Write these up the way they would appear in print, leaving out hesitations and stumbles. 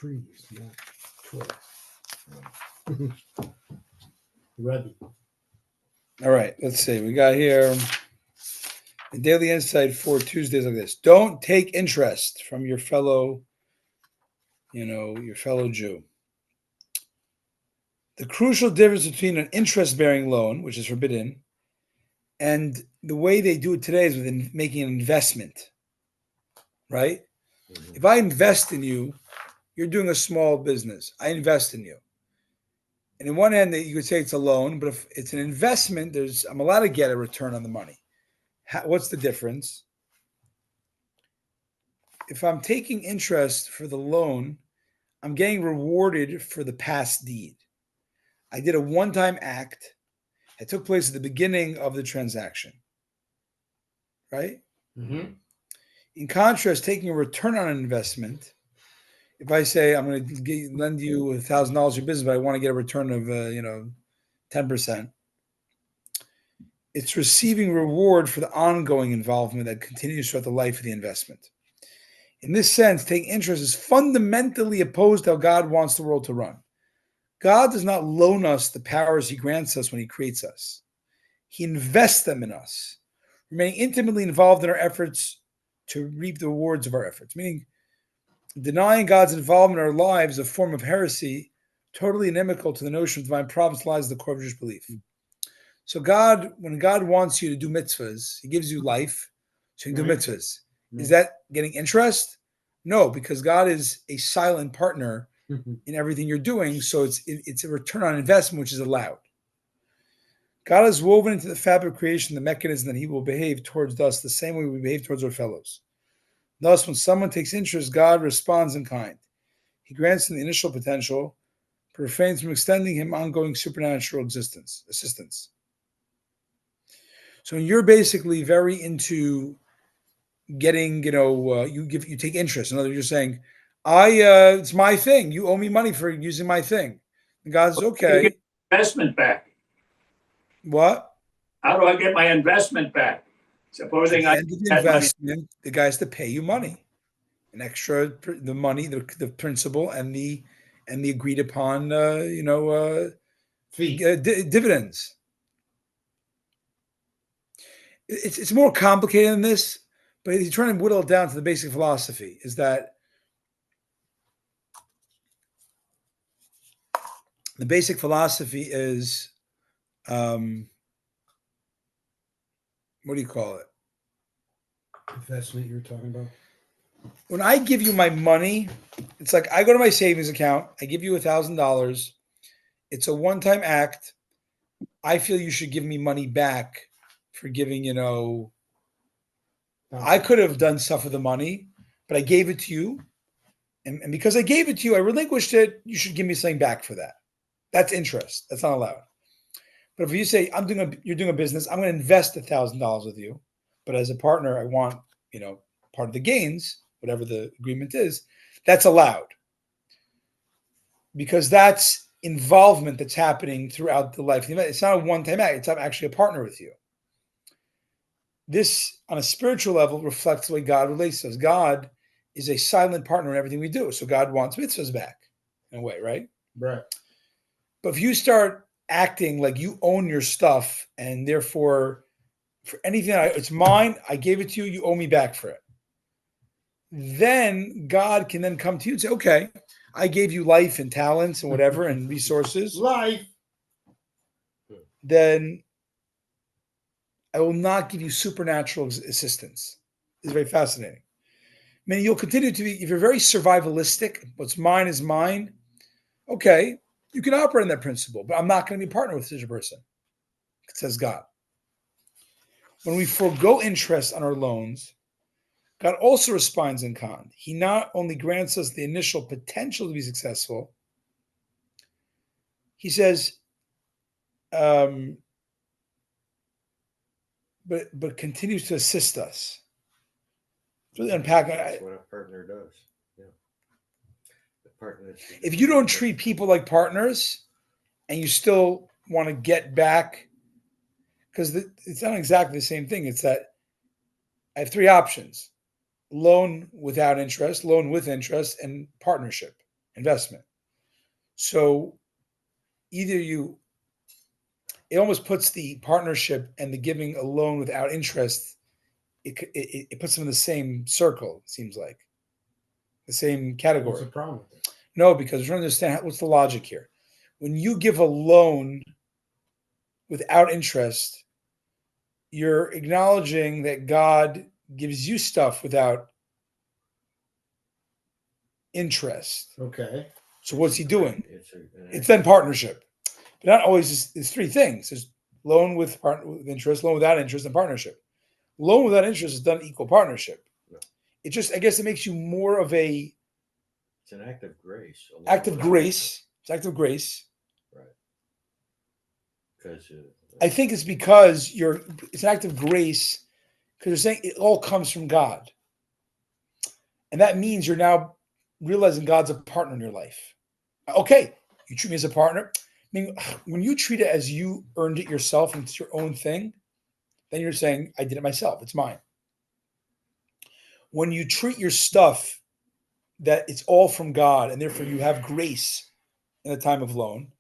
trees, not toys. Rabbi. All right, let's see. We got here a daily insight for Tuesdays like this. Don't take interest from your fellow, your fellow Jew. The crucial difference between an interest-bearing loan, which is forbidden, and the way they do it today is with making an investment, right? Mm-hmm. If I invest in you, you're doing a small business. I invest in you. And in one end, you could say it's a loan, but if it's an investment, I'm allowed to get a return on the money. What's the difference? If I'm taking interest for the loan, I'm getting rewarded for the past deed. I did a one-time act. It took place at the beginning of the transaction, right? Mm-hmm. In contrast, taking a return on an investment, if I say I'm going to lend you $1,000 your business, but I want to get a return of 10%, it's receiving reward for the ongoing involvement that continues throughout the life of the investment. In this sense, taking interest is fundamentally opposed to how God wants the world to run. God does not loan us the powers he grants us when he creates us. He invests them in us, remaining intimately involved in our efforts to reap the rewards of our efforts, meaning denying God's involvement in our lives is a form of heresy, totally inimical to the notion of divine providence lies at the core of Jewish belief. So when God wants you to do mitzvahs, he gives you life, so you can do mitzvahs. Is that getting interest? No, because God is a silent partner in everything you're doing, so it's a return on investment, which is allowed. God has woven into the fabric of creation the mechanism that he will behave towards us the same way we behave towards our fellows. Thus, when someone takes interest, God responds in kind. He grants him the initial potential, but refrains from extending him ongoing supernatural assistance. So you're basically very into getting, you take interest. In other words, you're saying, it's my thing. You owe me money for using my thing. And God's okay. Get investment back. What? How do I get my investment back? Supposing at the end of the investment, the guy has to pay you money, an extra, the money, the principal, and the agreed upon, fee, dividends. It's more complicated than this, but he's trying to whittle it down to the basic philosophy. Is that the basic philosophy is, what do you call it? Investment you're talking about? When I give you my money, it's like I go to my savings account, I give you $1,000. It's a one-time act. I feel you should give me money back for giving, I could have done stuff with the money, but I gave it to you. And because I gave it to you, I relinquished it. You should give me something back for that. That's interest. That's not allowed. But if you say you're doing a business, I'm going to invest $1,000 with you, but as a partner, I want part of the gains, whatever the agreement is. That's allowed because that's involvement that's happening throughout the life. It's not a one-time act. It's not actually a partner with you. This, on a spiritual level, reflects the way God relates to us. God is a silent partner in everything we do. So God wants mitzvahs back in a way, right? Right. But if you start acting like you own your stuff and therefore for anything, it's mine, I gave it to you, you owe me back for it. Then God can then come to you and say, okay, I gave you life and talents and whatever and resources. Life. Then I will not give you supernatural assistance. It's very fascinating. I mean, you'll continue to be, if you're very survivalistic, what's mine is mine. Okay, you can operate on that principle, but I'm not going to be a partner with such a person, says God. When we forego interest on our loans, God also responds in kind. He not only grants us the initial potential to be successful, he says, but continues to assist us. Really unpack. That's what a partner does. Yeah. The partner. If you don't treat people like partners, and you still want to get back, because it's not exactly the same thing. It's that I have three options: loan without interest, loan with interest, and partnership. investment. So either it almost puts the partnership and the giving a loan without interest, it puts them in the same circle, it seems like, the same What's category. the problem with it? No, because we're trying to understand what's the logic here. When you give a loan without interest, you're acknowledging that God gives you stuff without interest. Okay. So what's he doing? It's It's then partnership. But not always. There's three things. There's loan with interest, loan without interest, and partnership. Loan without interest is done equal partnership. Yeah. It just, I guess, it makes you more of a it's an act of grace. act of grace. It's act of grace. Right. Because I think it's because it's an act of grace because you're saying it all comes from God. And that means you're now realizing God's a partner in your life. Okay, you treat me as a partner. I mean, when you treat it as you earned it yourself and it's your own thing, then you're saying, I did it myself. It's mine. When you treat your stuff that it's all from God and therefore you have grace in the time of loan,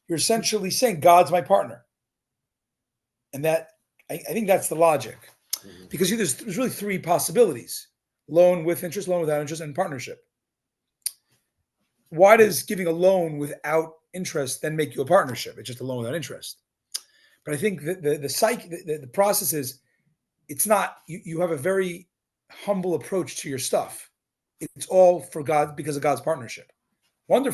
you're essentially saying God's my partner. And that I think that's the logic. Because there's really three possibilities: loan with interest, loan without interest, and partnership. Why does giving a loan without interest then make you a partnership? It's just a loan without interest. But I think the process is, it's not, you have a very humble approach to your stuff. It's all for God because of God's partnership. Wonderful.